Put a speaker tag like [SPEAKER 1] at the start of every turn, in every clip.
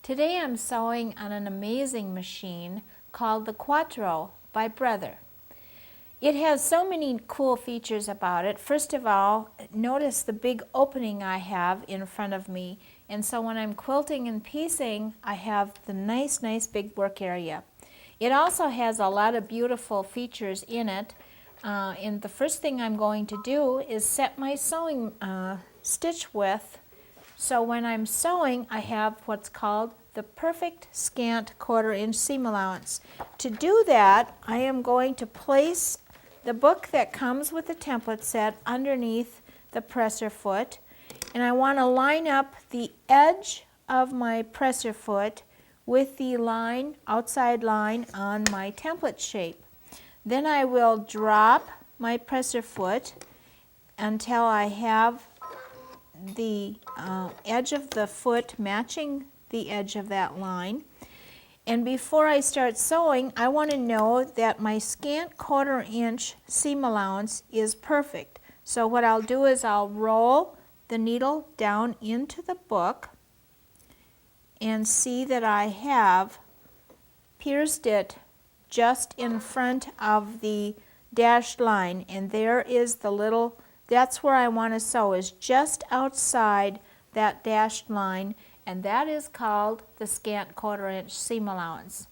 [SPEAKER 1] Today I'm sewing on an amazing machine called the Quattro by Brother. It has so many cool features about it. First of all, notice the big opening I have in front of me, and so when I'm quilting and piecing, I have the nice big work area. It also has a lot of beautiful features in it, and the first thing I'm going to do is set my sewing stitch width. So when I'm sewing, I have what's called the perfect scant 1/4 inch seam allowance. To do that, I am going to place the book that comes with the template set underneath the presser foot, and I want to line up the edge of my presser foot with the line, outside line on my template shape. Then I will drop my presser foot until I have the edge of the foot matching the edge of that line. And before I start sewing, I want to know that my scant 1/4 inch seam allowance is perfect. So what I'll do is I'll roll the needle down into the book and see that I have pierced it just in front of the dashed line, and there is the little, that's where I want to sew, is just outside that dashed line, and that is called the scant 1/4 inch seam allowance.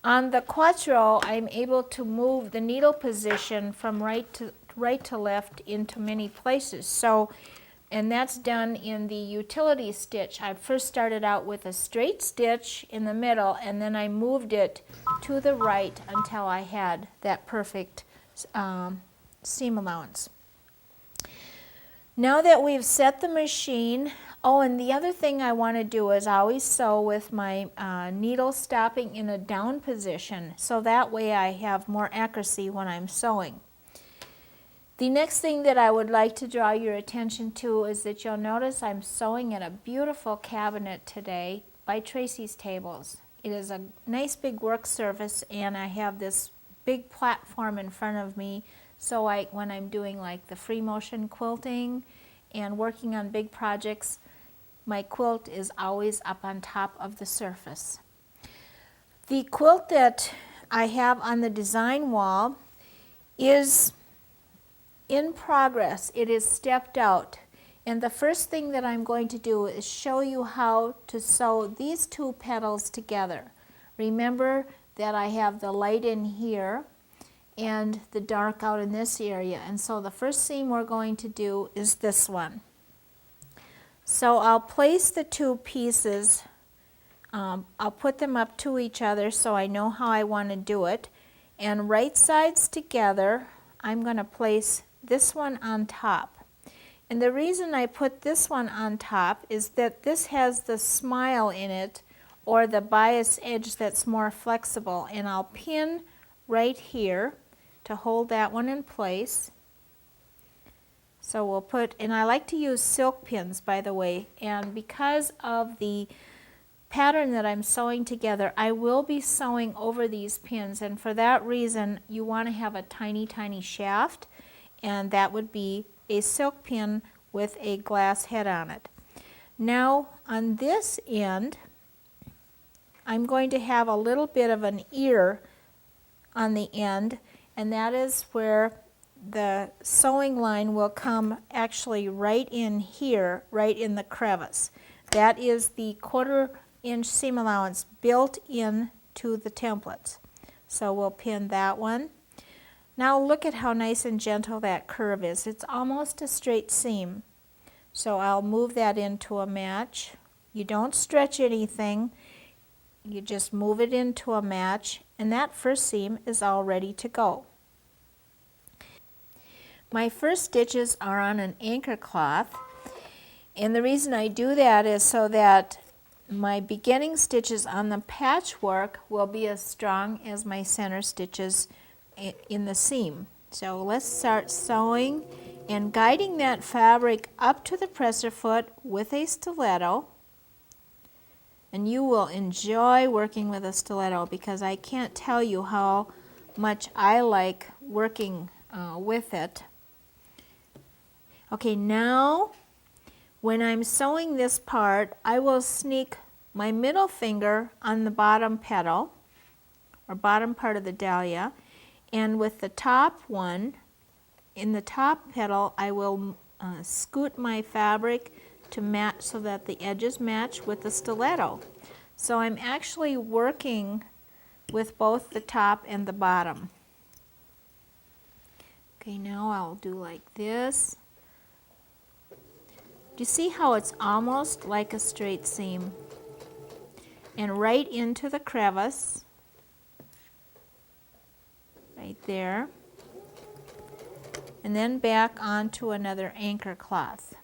[SPEAKER 1] On the Quattro, I'm able to move the needle position from right to left into many places. So, and that's done in the utility stitch. I first started out with a straight stitch in the middle, and then I moved it to the right until I had that perfect seam allowance. Now that we've set the machine, and the other thing I want to do is I always sew with my needle stopping in a down position, so that way I have more accuracy when I'm sewing. The next thing that I would like to draw your attention to is that you'll notice I'm sewing at a beautiful cabinet today by Tracy's Tables. It is a nice big work surface, and I have this big platform in front of me, so when I'm doing like the free motion quilting and working on big projects, my quilt is always up on top of the surface. The quilt that I have on the design wall is in progress. It is stepped out, and the first thing that I'm going to do is show you how to sew these two petals together. Remember that I have the light in here and the dark out in this area, and so the first seam we're going to do is this one. So I'll place the two pieces, I'll put them up to each other so I know how I want to do it, and right sides together I'm going to place this one on top. And the reason I put this one on top is that this has the smile in it, or the bias edge that's more flexible, and I'll pin right here to hold that one in place. So we'll put, and I like to use silk pins, by the way, and because of the pattern that I'm sewing together, I will be sewing over these pins, and for that reason you want to have a tiny shaft, and that would be a silk pin with a glass head on it. Now on this end I'm going to have a little bit of an ear on the end, and that is where the sewing line will come actually right in here, right in the crevice. That is the 1/4 inch seam allowance built in to the templates. So we'll pin that one. Now look at how nice and gentle that curve is. It's almost a straight seam. So I'll move that into a match. You don't stretch anything. you just move it into a match, and that first seam is all ready to go. My first stitches are on an anchor cloth, and the reason I do that is so that my beginning stitches on the patchwork will be as strong as my center stitches in the seam. So let's start sewing and guiding that fabric up to the presser foot with a stiletto. And you will enjoy working with a stiletto, because I can't tell you how much I like working with it. Okay, now when I'm sewing this part, I will sneak my middle finger on the bottom petal, or bottom part of the dahlia, and with the top one, in the top petal, I will scoot my fabric to match so that the edges match with the stiletto. So I'm actually working with both the top and the bottom. Okay, now I'll do like this. Do you see how it's almost like a straight seam? And right into the crevice, right there, and then back onto another anchor cloth.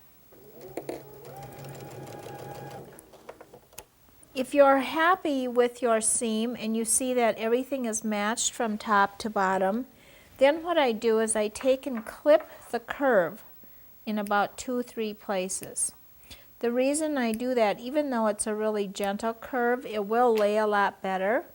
[SPEAKER 1] If you're happy with your seam and you see that everything is matched from top to bottom, then what I do is I take and clip the curve in about 2-3 places. The reason I do that, even though it's a really gentle curve, it will lay a lot better.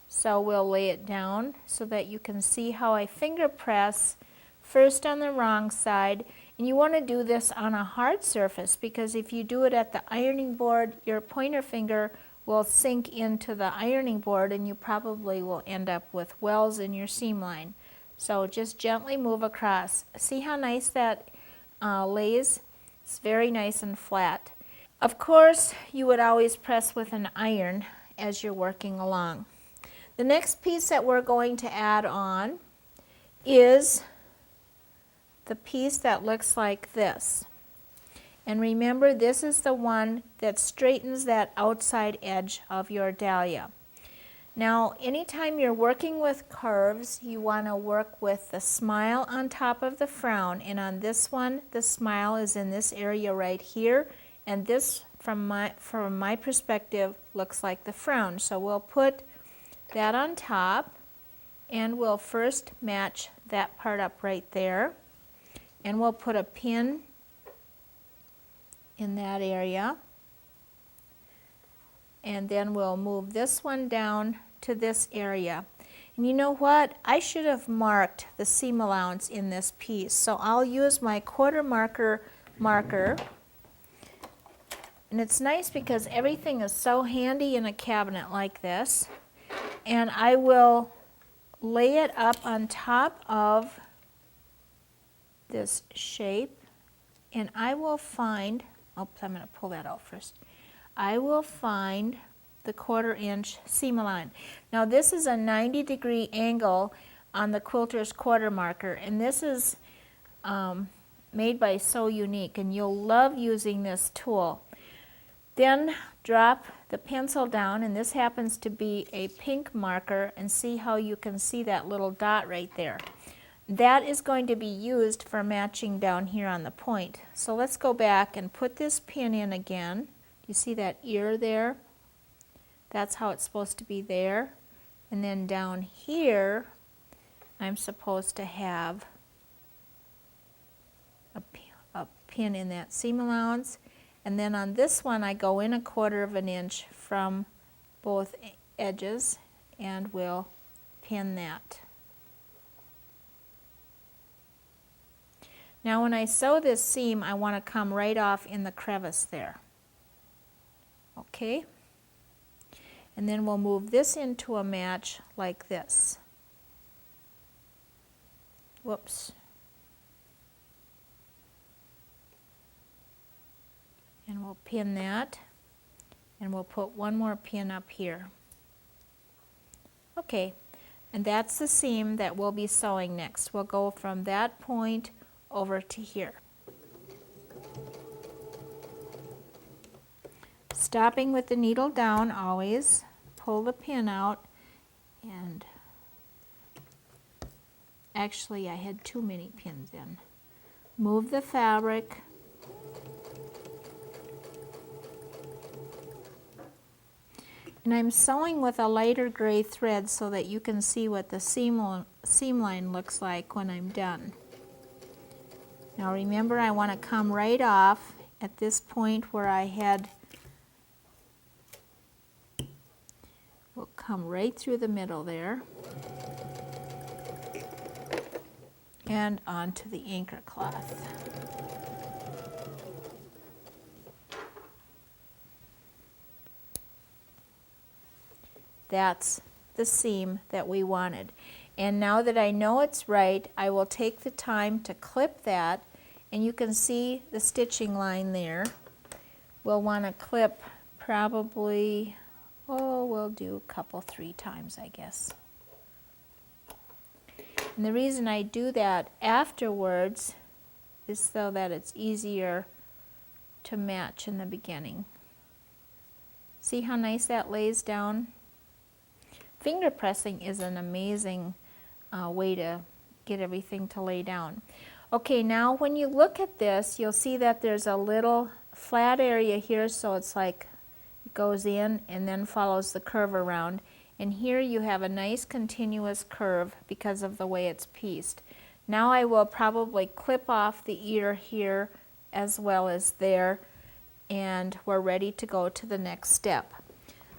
[SPEAKER 1] So we'll lay it down so that you can see how I finger press first on the wrong side. And you want to do this on a hard surface, because if you do it at the ironing board, your pointer finger will sink into the ironing board and you probably will end up with wells in your seam line. So just gently move across. See how nice that lays? It's very nice and flat. Of course, you would always press with an iron as you're working along. The next piece that we're going to add on is the piece that looks like this. And remember, this is the one that straightens that outside edge of your dahlia. Now, anytime you're working with curves, you want to work with the smile on top of the frown. And on this one, the smile is in this area right here. And this, from my perspective, looks like the frown. So we'll put that on top, and we'll first match that part up right there. And we'll put a pin in that area. And then we'll move this one down to this area. And you know what? I should have marked the seam allowance in this piece. So I'll use my quarter marker. And it's nice because everything is so handy in a cabinet like this. And I will lay it up on top of this shape, and I will find, I'm going to pull that out first. I will find the 1/4 inch seam allowance. Now this is a 90-degree angle on the quilter's quarter marker, and this is made by So Unique, and you'll love using this tool. Then drop the pencil down, and this happens to be a pink marker, and see how you can see that little dot right there. That is going to be used for matching down here on the point. So let's go back and put this pin in again. You see that ear there? That's how it's supposed to be there. And then down here, I'm supposed to have a pin in that seam allowance. And then on this one, I go in 1/4 inch from both edges, and we'll pin that. Now when I sew this seam, I want to come right off in the crevice there. Okay? And then we'll move this into a match like this. Whoops. And we'll pin that, and we'll put one more pin up here. Okay, and that's the seam that we'll be sewing next. We'll go from that point over to here. Stopping with the needle down always, pull the pin out, and actually I had too many pins in. Move the fabric, and I'm sewing with a lighter gray thread so that you can see what the seam line looks like when I'm done. Now remember, I want to come right off at this point where I had, we'll come right through the middle there and onto the anchor cloth. That's the seam that we wanted. And now that I know it's right, I will take the time to clip that, and you can see the stitching line there. We'll want to clip probably, oh, we'll do a couple, 3 times, I guess. And the reason I do that afterwards is so that it's easier to match in the beginning. See how nice that lays down? Finger pressing is an amazing way to get everything to lay down. Okay, now when you look at this, you'll see that there's a little flat area here, so it's like it goes in and then follows the curve around. And here you have a nice continuous curve because of the way it's pieced. Now I will probably clip off the ear here as well as there, and we're ready to go to the next step.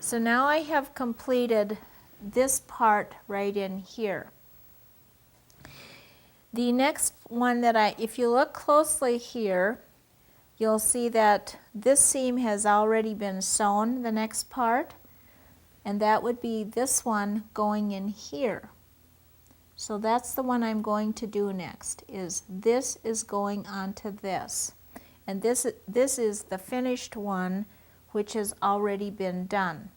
[SPEAKER 1] So now I have completed this part right in here. The next one that if you look closely here, you'll see that this seam has already been sewn, the next part, and that would be this one going in here. So that's the one I'm going to do next, is this is going onto this. And this is the finished one, which has already been done.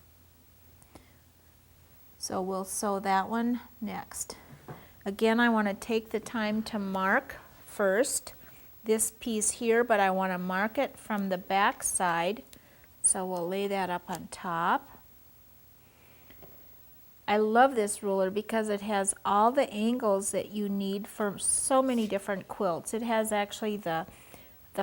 [SPEAKER 1] So we'll sew that one next. Again, I want to take the time to mark first this piece here, but I want to mark it from the back side. So we'll lay that up on top. I love this ruler because it has all the angles that you need for so many different quilts. It has actually the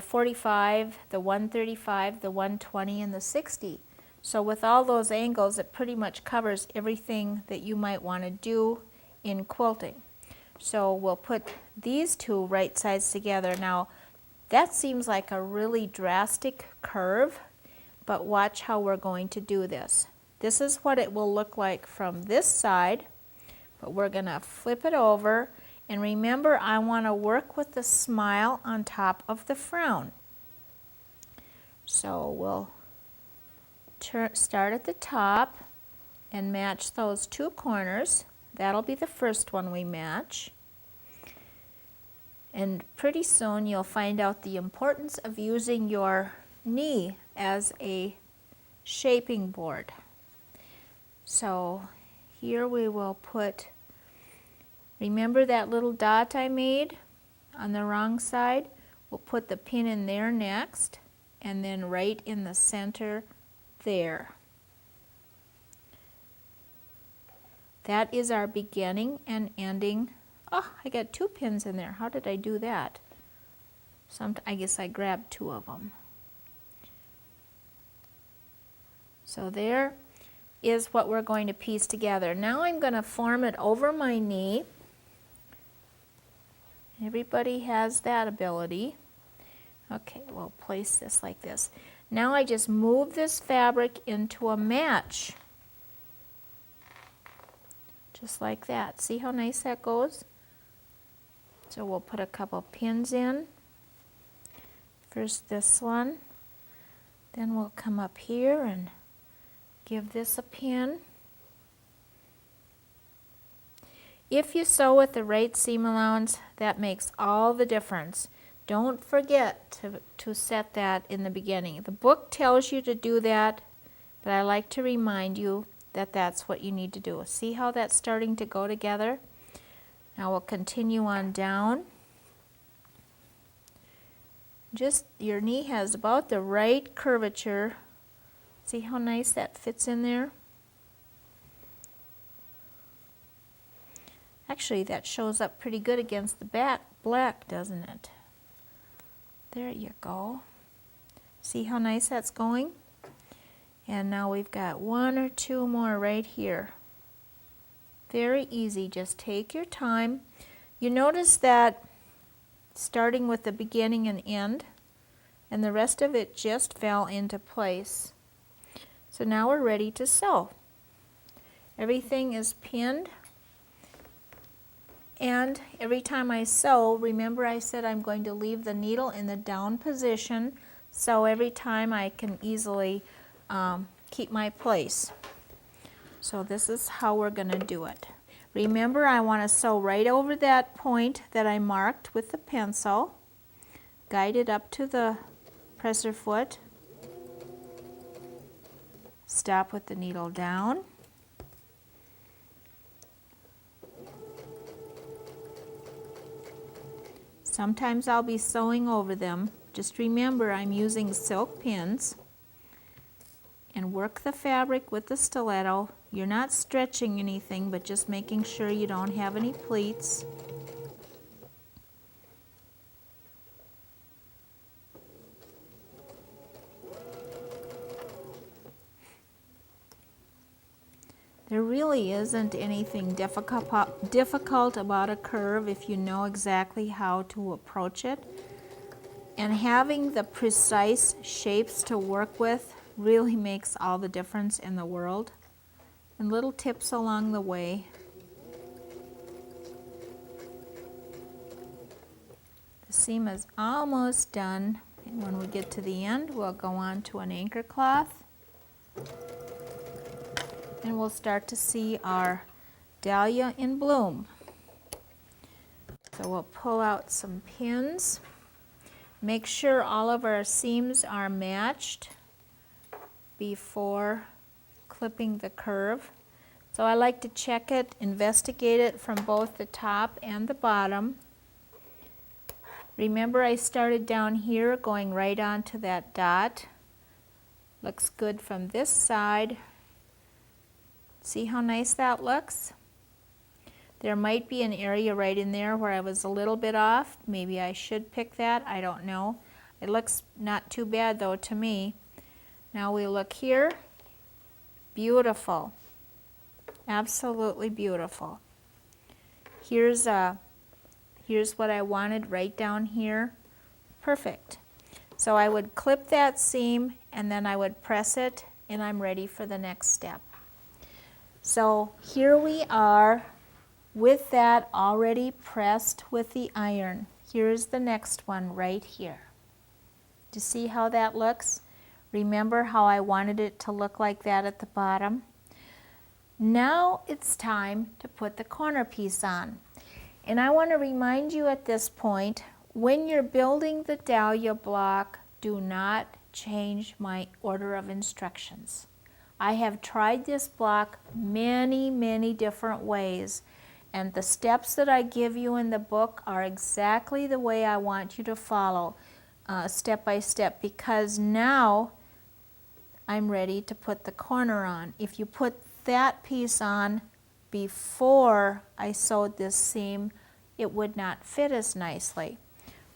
[SPEAKER 1] 45, the 135, the 120, and the 60. So with all those angles, it pretty much covers everything that you might want to do in quilting. So we'll put these two right sides together. Now, that seems like a really drastic curve, but watch how we're going to do this. This is what it will look like from this side, but we're going to flip it over. And remember, I want to work with the smile on top of the frown. So we'll start at the top and match those 2 corners. That'll be the first one we match. And pretty soon you'll find out the importance of using your knee as a shaping board. So here we will put, remember that little dot I made on the wrong side? We'll put the pin in there next, and then right in the center there. That is our beginning and ending. Oh, I got 2 pins in there. How did I do that? I guess I grabbed 2 of them. So there is what we're going to piece together. Now I'm going to form it over my knee. Everybody has that ability. Okay, we'll place this like this. Now I just move this fabric into a match. Just like that. See how nice that goes? So we'll put a couple pins in. First this one. Then we'll come up here and give this a pin. If you sew with the right seam allowance, that makes all the difference. Don't forget to set that in the beginning. The book tells you to do that, but I like to remind you that that's what you need to do. See how that's starting to go together? Now we'll continue on down. Just your knee has about the right curvature. See how nice that fits in there? Actually, that shows up pretty good against the back black, doesn't it? There you go. See how nice that's going? And now we've got 1 or 2 more right here. Very easy, just take your time. You notice that starting with the beginning and end, and the rest of it just fell into place. So now we're ready to sew. Everything is pinned, and every time I sew, remember I said I'm going to leave the needle in the down position, so every time I can easily keep my place. So this is how we're going to do it. Remember, I want to sew right over that point that I marked with the pencil, guide it up to the presser foot, stop with the needle down, sometimes I'll be sewing over them. Just remember I'm using silk pins, and work the fabric with the stiletto. You're not stretching anything, but just making sure you don't have any pleats. There really isn't anything difficult about a curve if you know exactly how to approach it. And having the precise shapes to work with really makes all the difference in the world. And little tips along the way. The seam is almost done, and when we get to the end, we'll go on to an anchor cloth, and we'll start to see our dahlia in bloom. So we'll pull out some pins. Make sure all of our seams are matched before clipping the curve. So I like to check it, investigate it from both the top and the bottom. Remember, I started down here going right onto that dot. Looks good from this side. See how nice that looks? There might be an area right in there where I was a little bit off. Maybe I should pick that, I don't know. It looks not too bad though to me. Now we look here. Beautiful. Absolutely beautiful. Here's what I wanted right down here. Perfect. So I would clip that seam and then I would press it, and I'm ready for the next step. So here we are with that already pressed with the iron. Here's the next one right here. Do you see how that looks? Remember how I wanted it to look like that at the bottom? Now it's time to put the corner piece on. And I want to remind you at this point, when you're building the dahlia block, do not change my order of instructions. I have tried this block many different ways, and the steps that I give you in the book are exactly the way I want you to follow, step by step, because now I'm ready to put the corner on. If you put that piece on before I sewed this seam, it would not fit as nicely.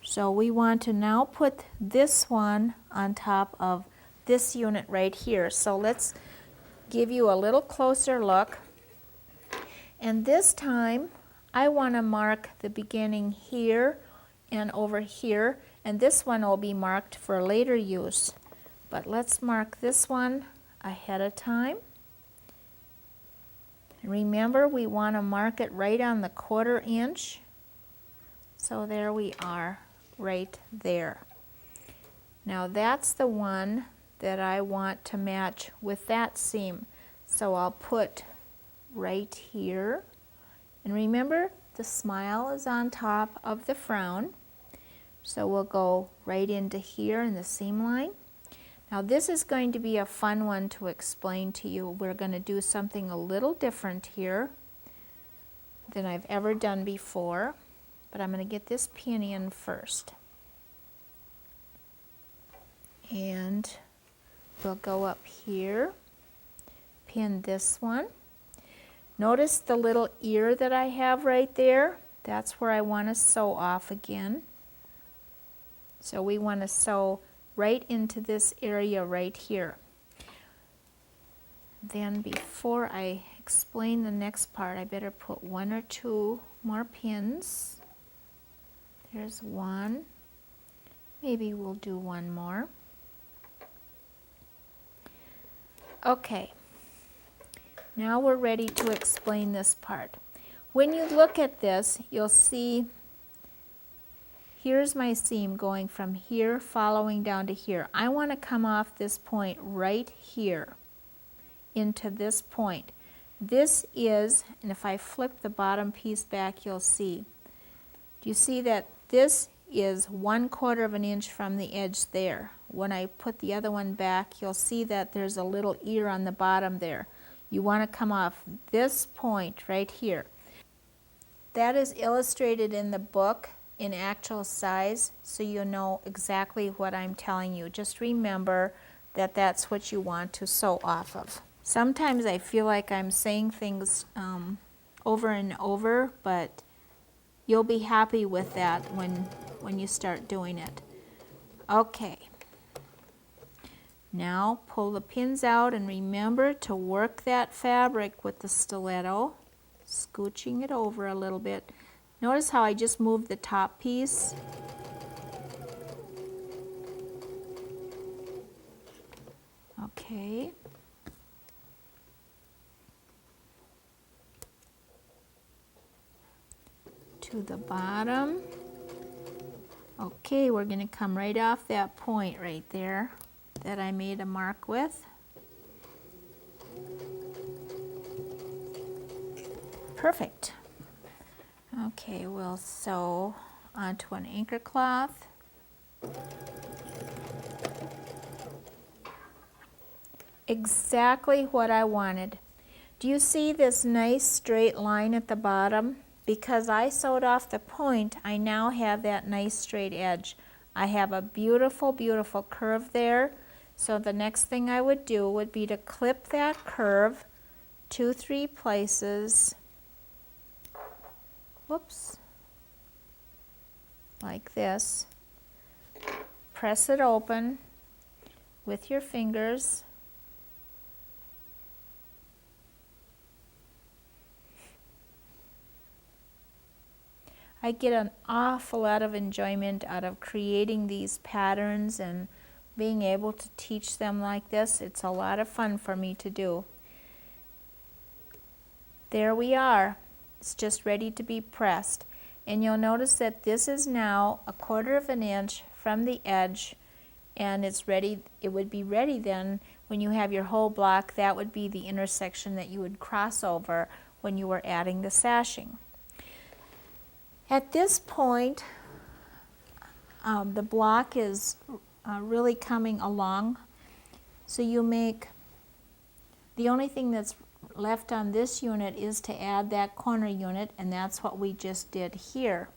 [SPEAKER 1] So we want to now put this one on top of this unit right here. So let's give you a little closer look. And this time I want to mark the beginning here and over here, and this one will be marked for later use. But let's mark this one ahead of time. Remember, we want to mark it right on the 1/4 inch. So there we are, right there. Now that's the one that I want to match with that seam. So I'll put right here. And remember, the smile is on top of the frown. So we'll go right into here in the seam line. Now this is going to be a fun one to explain to you. We're going to do something a little different here than I've ever done before, but I'm going to get this pin in first. And we'll go up here, pin this one. Notice the little ear that I have right there. That's where I want to sew off again. So we want to sew right into this area right here. Then before I explain the next part, I better put 1 or 2 more pins. There's 1. Maybe we'll do 1 more. Okay. Now we're ready to explain this part. When you look at this, you'll see here's my seam going from here following down to here. I want to come off this point right here into this point. This is, and if I flip the bottom piece back, you'll see. Do you see that this is 1/4 of an inch from the edge there? When I put the other one back, you'll see that there's a little ear on the bottom there. You want to come off this point right here. That is illustrated in the book in actual size, so you know exactly what I'm telling you. Just remember that that's what you want to sew off of. Sometimes I feel like I'm saying things over and over, but you'll be happy with that when you start doing it. Okay. Now pull the pins out and remember to work that fabric with the stiletto, scooching it over a little bit. Notice how I just moved the top piece. Okay. To the bottom. Okay, we're going to come right off that point right there that I made a mark with. Perfect. Okay, we'll sew onto an anchor cloth. Exactly what I wanted. Do you see this nice straight line at the bottom? Because I sewed off the point, I now have that nice straight edge. I have a beautiful, beautiful curve there. So the next thing I would do would be to clip that curve 2-3 places. Whoops. Like this. Press it open with your fingers. I get an awful lot of enjoyment out of creating these patterns and being able to teach them like this. It's a lot of fun for me to do. There we are. It's just ready to be pressed. And you'll notice that this is now 1/4 of an inch from the edge, and it's ready. It would be ready then when you have your whole block. That would be the intersection that you would cross over when you were adding the sashing. At this point, the block is really coming along. So you make, the only thing that's left on this unit is to add that corner unit, and that's what we just did here.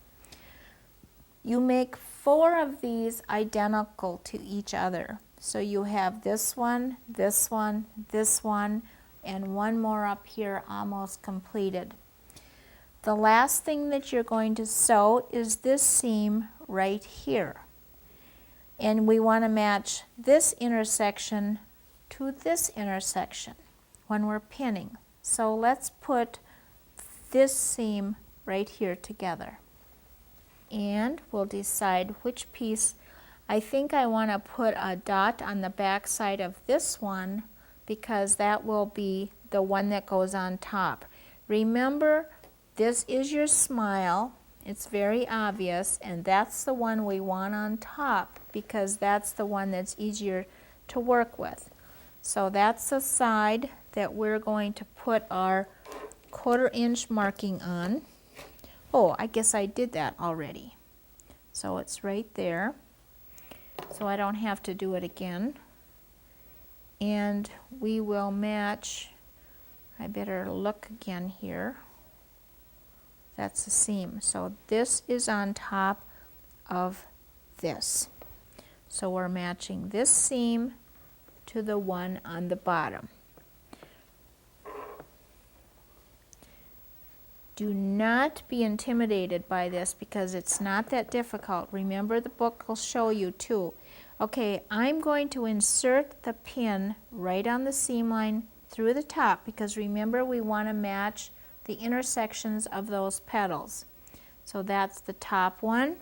[SPEAKER 1] You make 4 of these identical to each other. So you have this one, this one, this one, and 1 more up here almost completed. The last thing that you're going to sew is this seam right here. And we want to match this intersection to this intersection when we're pinning. So let's put this seam right here together. And we'll decide which piece. I think I want to put a dot on the back side of this one because that will be the one that goes on top. Remember, this is your smile. It's very obvious, and that's the one we want on top because that's the one that's easier to work with. So that's the side that we're going to put our 1/4 inch marking on. Oh, I guess I did that already. So it's right there. So I don't have to do it again. And we will match, I better look again here. That's the seam. So this is on top of this. So we're matching this seam to the one on the bottom. Do not be intimidated by this because it's not that difficult. Remember, the book will show you too. Okay, I'm going to insert the pin right on the seam line through the top because remember we want to match the intersections of those petals. So that's the top one.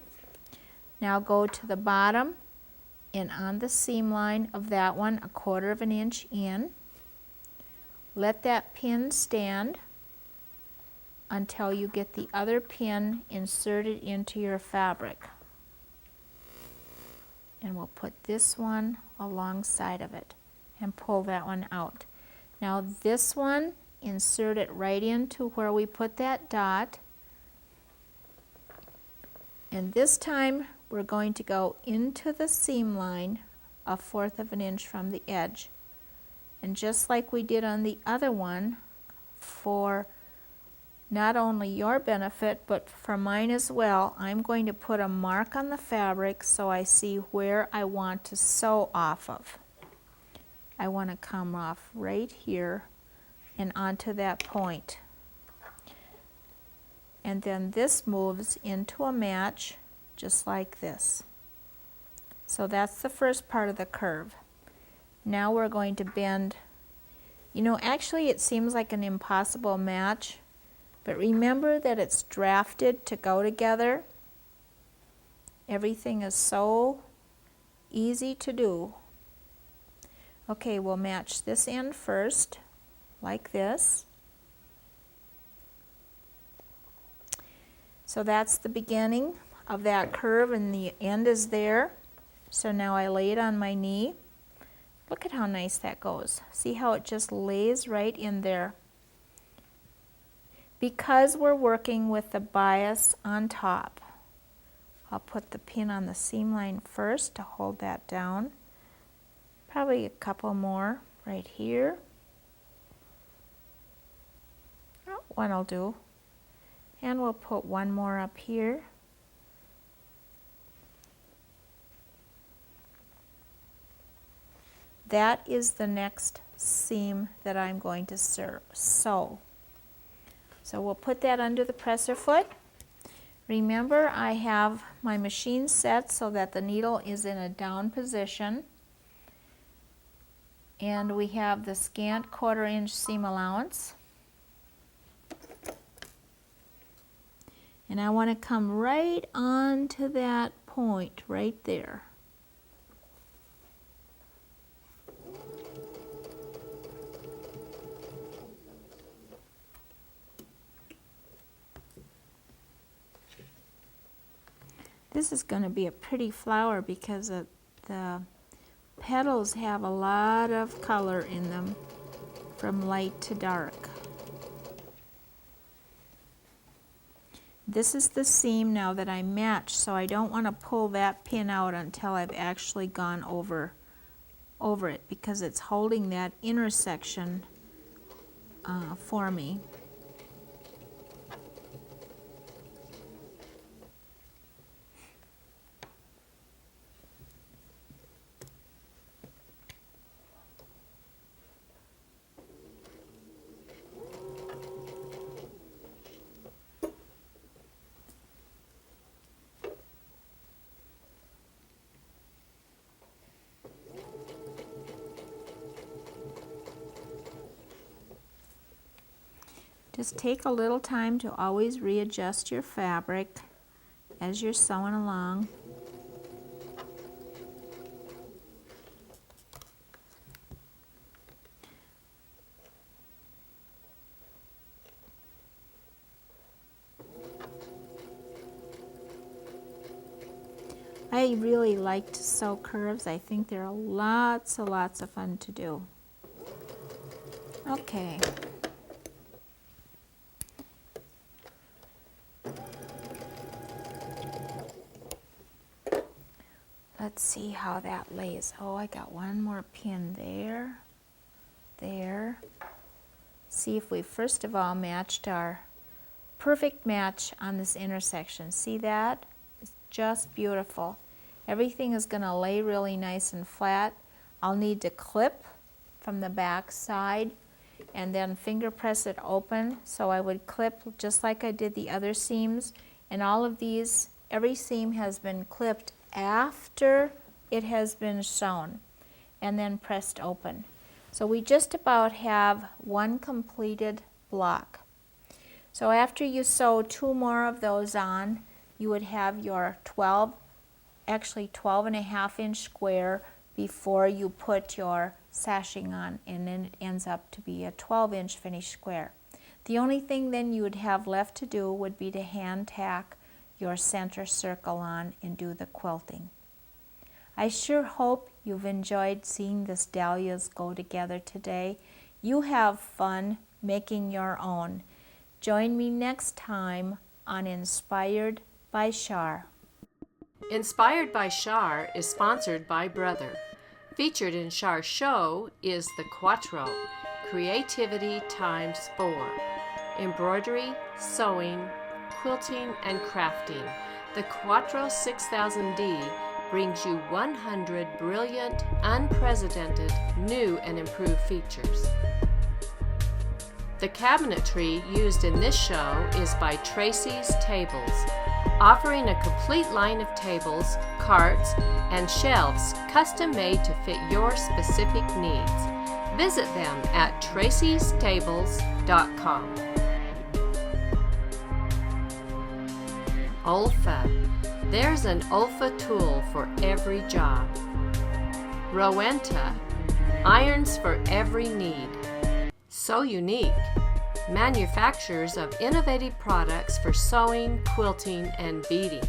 [SPEAKER 1] Now go to the bottom and on the seam line of that one, 1/4 of an inch in. Let that pin stand until you get the other pin inserted into your fabric. And we'll put this one alongside of it and pull that one out. Now this one, insert it right into where we put that dot. And this time we're going to go into the seam line 1/4 of an inch from the edge. And just like we did on the other one, for not only your benefit but for mine as well, I'm going to put a mark on the fabric so I see where I want to sew off of. I want to come off right here and onto that point. And then this moves into a match just like this. So that's the first part of the curve. Now we're going to bend. You know, actually it seems like an impossible match, but remember that it's drafted to go together. Everything is so easy to do. Okay, we'll match this end first, like this. So that's the beginning of that curve and the end is there. So now I lay it on my knee. Look at how nice that goes. See how it just lays right in there. Because we're working with the bias on top, I'll put the pin on the seam line first to hold that down. Probably a couple more right here. Oh, one will do. And we'll put one more up here. That is the next seam that I'm going to sew. So we'll put that under the presser foot. Remember, I have my machine set so that the needle is in a down position. And we have the scant 1/4 inch seam allowance. And I want to come right onto that point right there. This is going to be a pretty flower because the petals have a lot of color in them from light to dark. This is the seam now that I matched, so I don't want to pull that pin out until I've actually gone over it because it's holding that intersection for me. Just take a little time to always readjust your fabric as you're sewing along. I really like to sew curves. I think they're lots and lots of fun to do. Okay. Let's see how that lays. Oh, I got one more pin there, there. See if we first of all matched our perfect match on this intersection. See that? It's just beautiful. Everything is going to lay really nice and flat. I'll need to clip from the back side and then finger press it open. So I would clip just like I did the other seams, and all of these, every seam has been clipped after it has been sewn and then pressed open. So we just about have one completed block. So after you sew 2 more of those on, you would have your 12 and a half inch square before you put your sashing on, and then it ends up to be a 12-inch finished square. The only thing then you would have left to do would be to hand tack your center circle on and do the quilting. I sure hope you've enjoyed seeing this dahlias go together today. You have fun making your own. Join me next time on Inspired by Shar.
[SPEAKER 2] Inspired by Shar is sponsored by Brother. Featured in Shar's show is the Quattro, Creativity times 4. Embroidery, sewing, quilting, and crafting. The Quattro 6000D brings you 100 brilliant, unprecedented, new and improved features. The cabinetry used in this show is by Tracy's Tables, offering a complete line of tables, carts, and shelves custom-made to fit your specific needs. Visit them at tracystables.com. Olfa. There's an Olfa tool for every job. Rowenta. Irons for every need. So Unique. Manufacturers of innovative products for sewing, quilting, and beading.